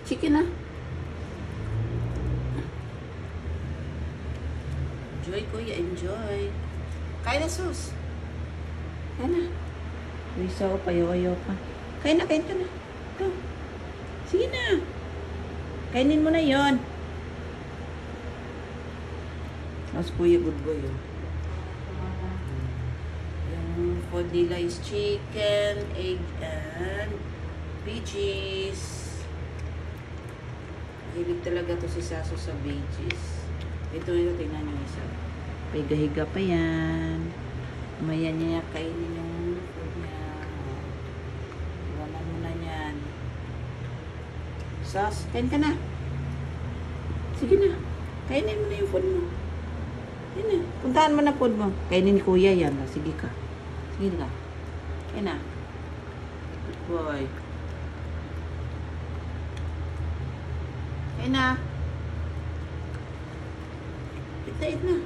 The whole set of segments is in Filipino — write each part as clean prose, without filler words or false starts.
Chicken na. Enjoy, kuya. Enjoy. Kain na, sus. Kain na. Uy, so, payo-ayo pa. Kain na, kain ka na. Ito. Sige na. Kainin mo na yon. Mas kuya, good boy, oh. Yung food nila is chicken, egg, and veggies. Hilig talaga to si Saso sa veggies. Ito, tingnan nyo isa. Higa-higa pa yan. Umaya niya kainin yung food niya. Iwanan mo na yan. Sas, kain ka na. Sige na. Kainin mo na yung food mo. Kain na. Puntahan mo na food mo. Kainin ni kuya yan. Sige ka. Sige ka. Kain na. Good boy. Kain na. Eat na.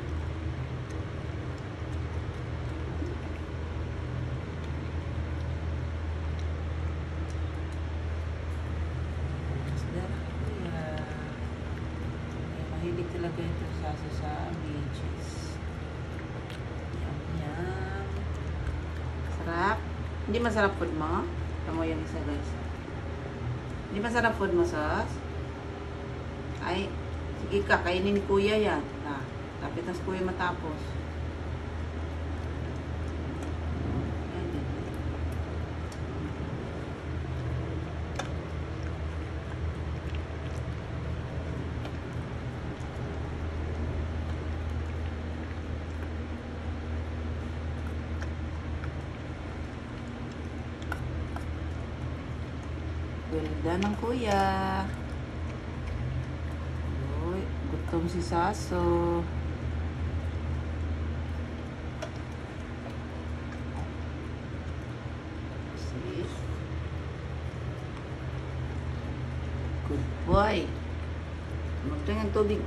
Mahilig talaga ito sa beaches. Yum, yum. Sarap. Hindi masarap food mo? Ito mo yung isa, guys. Hindi masarap food mo, Sos? Ay, sige ka, kainin ni kuya yan. Tapit na si kuya matapos. Ganda ng kuya. Uy, gutom si Saso. Good boy. Magtang ng tubig.